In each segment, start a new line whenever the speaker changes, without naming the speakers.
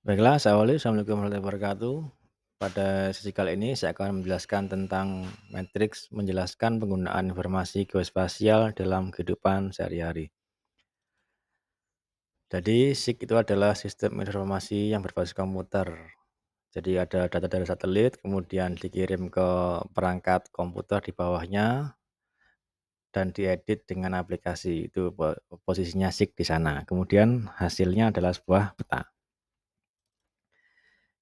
Baiklah, saya awali. Assalamualaikum warahmatullahi wabarakatuh. Pada sesi kali ini saya akan menjelaskan tentang matriks menjelaskan penggunaan informasi geospasial dalam kehidupan sehari-hari. Jadi SIG itu adalah sistem informasi yang berbasis komputer. Jadi ada data dari satelit, kemudian dikirim ke perangkat komputer di bawahnya dan diedit dengan aplikasi. Itu posisinya SIG di sana. Kemudian hasilnya adalah sebuah peta.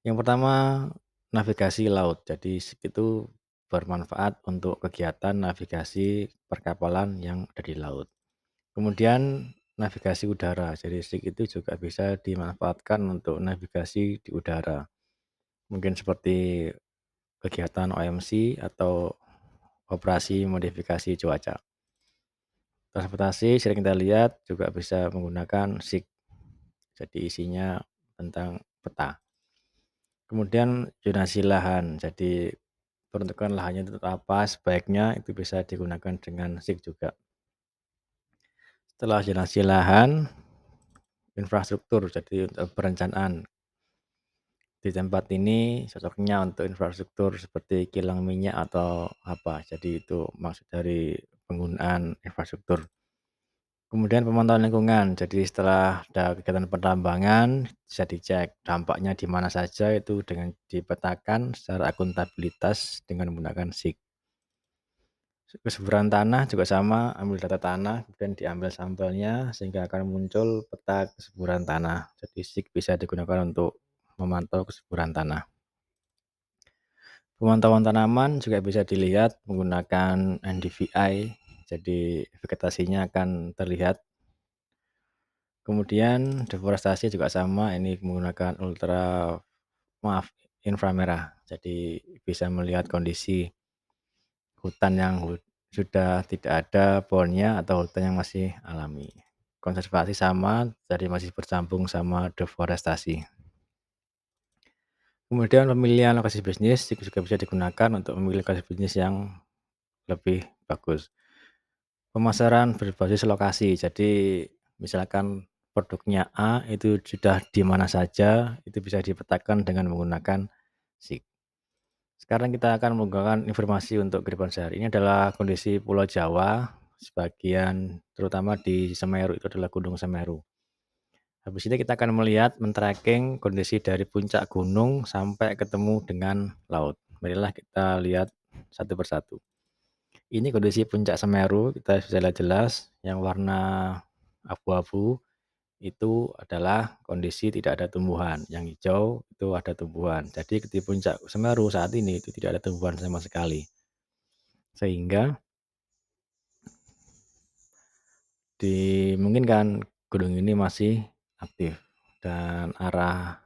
Yang pertama, navigasi laut. Jadi SIG itu bermanfaat untuk kegiatan navigasi perkapalan yang ada di laut. Kemudian navigasi udara. Jadi SIG itu juga bisa dimanfaatkan untuk navigasi di udara. Mungkin seperti kegiatan OMC atau operasi modifikasi cuaca. Transportasi sering kita lihat juga bisa menggunakan SIG. Jadi isinya tentang peta. Kemudian zonasi lahan. Jadi peruntukan lahannya itu apa, sebaiknya itu bisa digunakan dengan SIG juga. Setelah zonasi lahan, infrastruktur, jadi untuk perencanaan. Di tempat ini cocoknya untuk infrastruktur seperti kilang minyak atau apa. Jadi itu maksud dari penggunaan infrastruktur. Kemudian pemantauan lingkungan. Jadi setelah ada kegiatan penambangan, bisa dicek dampaknya di mana saja itu dengan dipetakan secara akuntabilitas dengan menggunakan SIG. Kesuburan tanah juga sama, ambil data tanah, kemudian diambil sampelnya sehingga akan muncul peta kesuburan tanah. Jadi SIG bisa digunakan untuk memantau kesuburan tanah. Pemantauan tanaman juga bisa dilihat menggunakan NDVI, jadi vegetasinya akan terlihat. Kemudian deforestasi juga sama, ini menggunakan inframerah. Jadi bisa melihat kondisi hutan yang sudah tidak ada pohonnya atau hutan yang masih alami. Konservasi sama, jadi masih bersambung sama deforestasi. Kemudian pemilihan lokasi bisnis juga bisa digunakan untuk memilih lokasi bisnis yang lebih bagus. Pemasaran berbasis lokasi, jadi misalkan produknya A itu sudah di mana saja, itu bisa dipetakan dengan menggunakan SIG. Sekarang kita akan menggunakan informasi untuk kehidupan sehari. Ini adalah kondisi Pulau Jawa, sebagian terutama di Semeru, itu adalah Gunung Semeru. Habis ini kita akan melihat, men-tracking kondisi dari puncak gunung sampai ketemu dengan laut. Marilah kita lihat satu persatu. Ini kondisi puncak Semeru, kita bisa lihat jelas yang warna abu-abu itu adalah kondisi tidak ada tumbuhan, yang hijau itu ada tumbuhan. Jadi di puncak Semeru saat ini itu tidak ada tumbuhan sama sekali. Sehingga dimungkinkan gunung ini masih aktif dan arah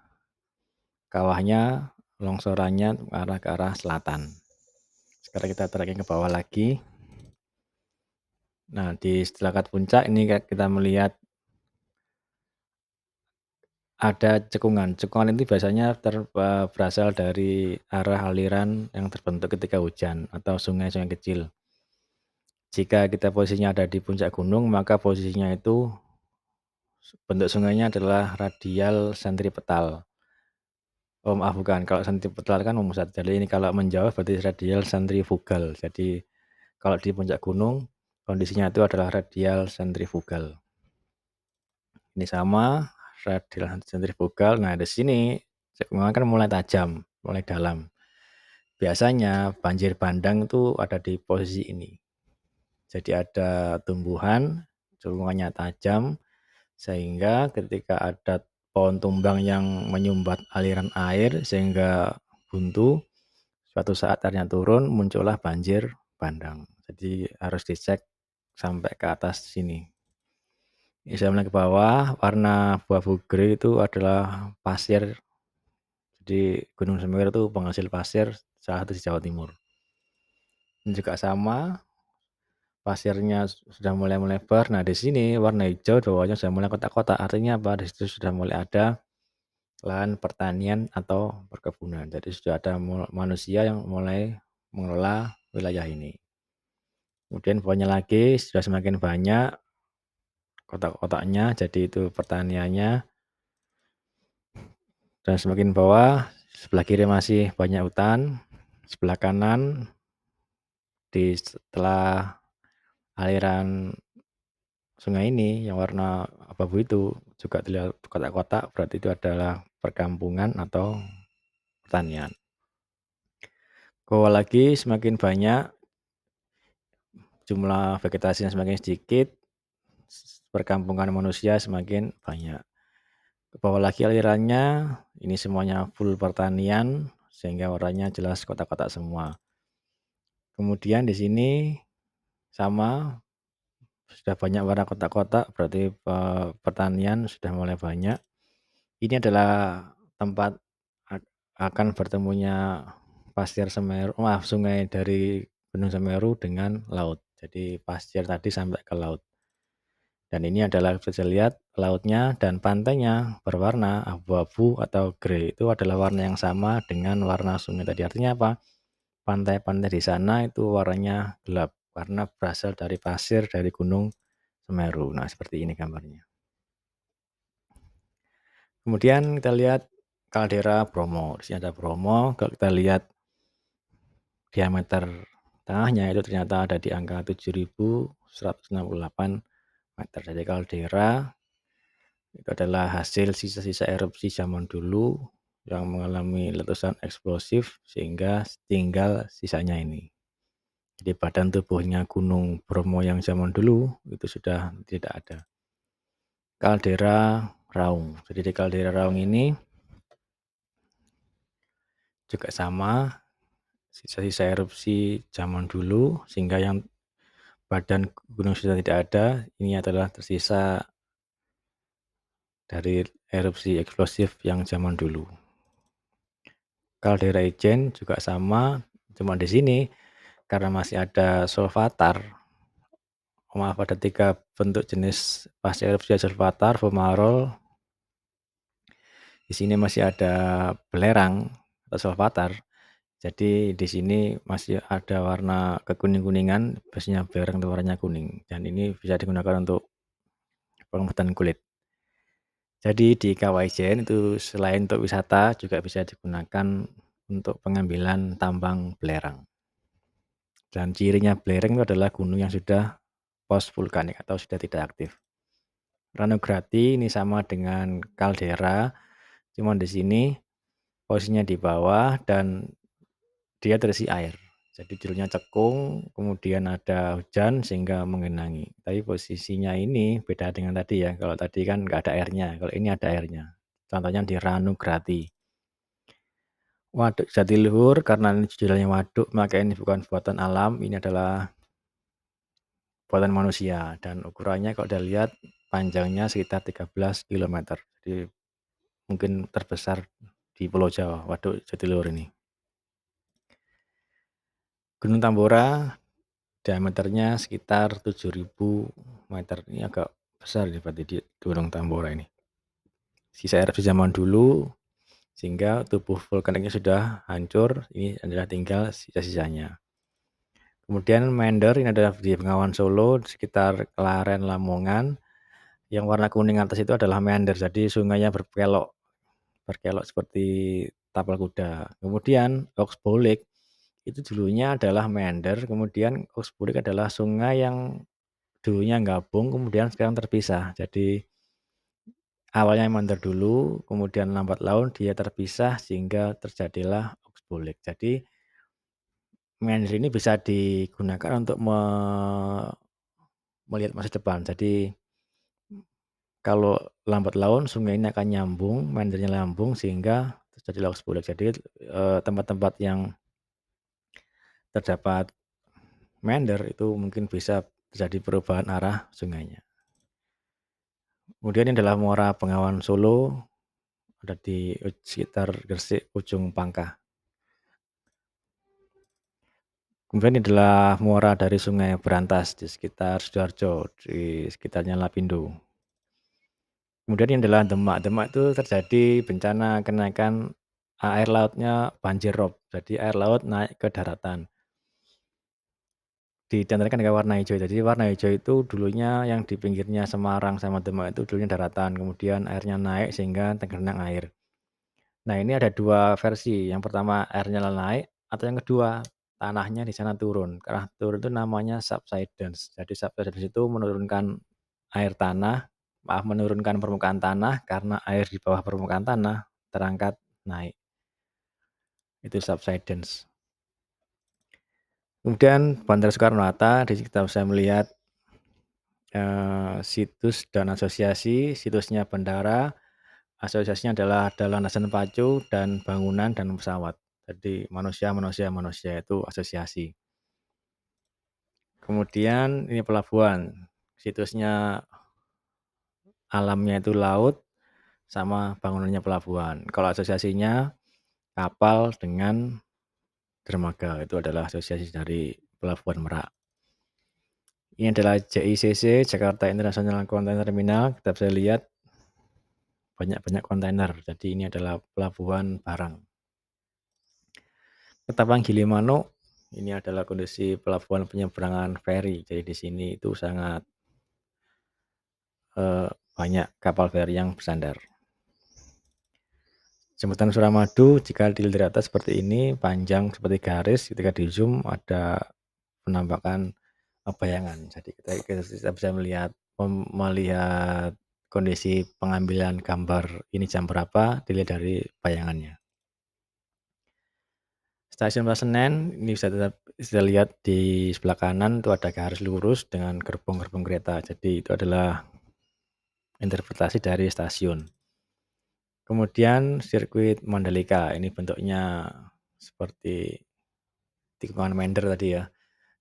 kawahnya, longsorannya ke arah selatan. Sekarang kita tracking ke bawah lagi. Nah, di setelah puncak ini kita melihat ada cekungan. Cekungan itu biasanya berasal dari arah aliran yang terbentuk ketika hujan atau sungai-sungai kecil. Jika kita posisinya ada di puncak gunung, maka posisinya itu bentuk sungainya adalah radial sentripetal. Oh maaf, bukan, kalau sentripetal kan memusat. Jadi ini kalau menjauh berarti radial sentrifugal. Jadi kalau di puncak gunung kondisinya itu adalah radial sentrifugal. Ini sama, radial sentrifugal. Nah, di sini cekungan kan mulai tajam, mulai dalam. Biasanya banjir bandang itu ada di posisi ini. Jadi ada tumbuhan, cekungannya tajam, sehingga ketika ada pohon tumbang yang menyumbat aliran air sehingga buntu, suatu saat airnya turun, muncullah banjir bandang. Jadi harus dicek sampai ke atas sini. Ini saya mulai ke bawah, warna abu-abu grey itu adalah pasir. Jadi Gunung Semeru itu penghasil pasir salah satu di Jawa Timur. Ini juga sama, pasirnya sudah mulai melebar. Nah, di sini warna hijau bawahnya sudah mulai kotak-kotak. Artinya apa? Di situ sudah mulai ada lahan pertanian atau perkebunan. Jadi sudah ada manusia yang mulai mengelola wilayah ini. Kemudian bawahnya lagi sudah semakin banyak kotak-kotaknya, jadi itu pertaniannya. dan semakin bawah, sebelah kiri masih banyak hutan, sebelah kanan setelah aliran sungai ini yang warna abu-abu itu juga terlihat kotak-kotak, berarti itu adalah perkampungan atau pertanian. Ke bawah lagi semakin banyak, jumlah vegetasinya semakin sedikit, perkampungan manusia semakin banyak. Ke bawah lagi alirannya, ini semuanya full pertanian, sehingga warnanya jelas kotak-kotak semua. Kemudian di sini sama, sudah banyak warna kotak-kotak, berarti pertanian sudah mulai banyak. Ini adalah tempat akan bertemunya sungai dari Gunung Semeru dengan laut. Jadi pasir tadi sampai ke laut. Dan ini adalah bisa lihat lautnya dan pantainya berwarna abu-abu atau grey. Itu adalah warna yang sama dengan warna sungai tadi. Artinya apa? Pantai-pantai di sana itu warnanya gelap karena berasal dari pasir dari Gunung Semeru. Nah, seperti ini gambarnya. Kemudian kita lihat kaldera Bromo. Di sini ada Bromo. Kalau kita lihat diameter tengahnya itu ternyata ada di angka 7.168 meter. Jadi kaldera itu adalah hasil sisa-sisa erupsi zaman dulu yang mengalami letusan eksplosif sehingga tinggal sisanya ini. Jadi badan tubuhnya Gunung Bromo yang zaman dulu itu sudah tidak ada. Kaldera Raung. Jadi di kaldera Raung ini juga sama, sisa-sisa erupsi zaman dulu sehingga yang badan gunung sudah tidak ada, ini adalah tersisa dari erupsi eksplosif yang zaman dulu. Kaldera Ijen juga sama, cuma di sini karena masih ada solvatar, ada 3 bentuk jenis pasca erupsi solvatar, fumarol. Di sini masih ada belerang atau solvatar. Jadi di sini masih ada warna kekuning-kuningan, biasanya belerang itu warnanya kuning. Dan ini bisa digunakan untuk pengobatan kulit. Jadi di Kawah Ijen itu selain untuk wisata juga bisa digunakan untuk pengambilan tambang belerang. Dan cirinya belerang itu adalah gunung yang sudah post vulkanik atau sudah tidak aktif. Ranograti ini sama dengan kaldera, cuma di sini posisinya di bawah dan dia terisi air. Jadi jalurnya cekung, kemudian ada hujan sehingga menggenangi. Tapi posisinya ini beda dengan tadi ya. Kalau tadi kan nggak ada airnya, kalau ini ada airnya. Contohnya di Ranograti. Waduk Jatiluhur, karena ini judulnya waduk, maka ini bukan buatan alam, ini adalah buatan manusia. Dan ukurannya kalau udah lihat panjangnya sekitar 13 km. Jadi mungkin terbesar di Pulau Jawa, Waduk Jatiluhur ini. Gunung Tambora diameternya sekitar 7.000 meter. Ini agak besar ya berarti di Gunung Tambora ini. Sisa erupsi zaman dulu sehingga tubuh vulkaniknya sudah hancur, ini adalah tinggal sisa-sisanya. Kemudian Mender ini adalah di Bengawan Solo sekitar Kelaren Lamongan. Yang warna kuning atas itu adalah Mender, jadi sungainya berkelok seperti tapal kuda. Kemudian Oxbolik itu dulunya adalah Mender, kemudian Oxbolik adalah sungai yang dulunya gabung, kemudian sekarang terpisah. Jadi awalnya Mender dulu, kemudian lambat laun dia terpisah sehingga terjadilah Oxbolik. Jadi Mender ini bisa digunakan untuk melihat masa depan. Jadi kalau lambat laun sungai ini akan nyambung, Mendernya nyambung sehingga terjadilah Oxbolik. Jadi tempat-tempat yang terdapat Mender itu mungkin bisa terjadi perubahan arah sungainya. Kemudian ini adalah Muara Bengawan Solo, ada di sekitar Gresik, Ujung Pangkah. Kemudian ini adalah muara dari Sungai Berantas di sekitar Sidoarjo, di sekitarnya Lapindo. Kemudian ini adalah Demak. Demak itu terjadi bencana kenaikan air lautnya banjir rob. Jadi air laut naik ke daratan. Ditandai dengan warna hijau. Jadi warna hijau itu dulunya yang di pinggirnya Semarang sama Demak itu dulunya daratan. Kemudian airnya naik sehingga tergenang air. Nah, ini ada 2 versi, yang pertama airnya naik, atau yang kedua tanahnya di sana turun. Karena turun itu namanya subsidence. Jadi subsidence itu menurunkan air tanah menurunkan permukaan tanah karena air di bawah permukaan tanah terangkat naik, itu subsidence. Kemudian Bandara Soekarno-Hatta, di sini kita bisa melihat, situs dan asosiasi. Situsnya bandara, asosiasinya adalah landasan pacu dan bangunan dan pesawat. Jadi manusia itu asosiasi. Kemudian ini pelabuhan, situsnya alamnya itu laut, sama bangunannya pelabuhan. Kalau asosiasinya kapal dengan dermaga, itu adalah asosiasi dari Pelabuhan Merak. Ini adalah JICC, Jakarta International Container Terminal. Kita bisa lihat banyak kontainer, jadi ini adalah pelabuhan barang. Ketapang Gilimanuk, ini adalah kondisi pelabuhan penyeberangan feri. Jadi di sini itu sangat banyak kapal feri yang bersandar. Jembatan Suramadu jika dilihat dari atas seperti ini, panjang seperti garis, ketika di zoom ada penampakan bayangan. Jadi kita bisa melihat kondisi pengambilan gambar ini jam berapa dilihat dari bayangannya. Stasiun Pasar Senen ini bisa lihat di sebelah kanan itu ada garis lurus dengan gerbong-gerbong kereta. Jadi itu adalah interpretasi dari stasiun. Kemudian sirkuit Mandalika, ini bentuknya seperti tikungan mender tadi ya.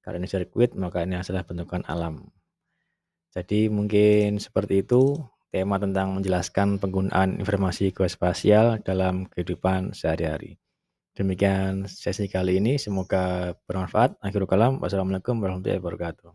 Karena ini sirkuit, maka ini adalah bentukan alam. Jadi mungkin seperti itu tema tentang menjelaskan penggunaan informasi geospasial dalam kehidupan sehari-hari. Demikian sesi kali ini, semoga bermanfaat. Akhirul kalam, wassalamualaikum warahmatullahi wabarakatuh.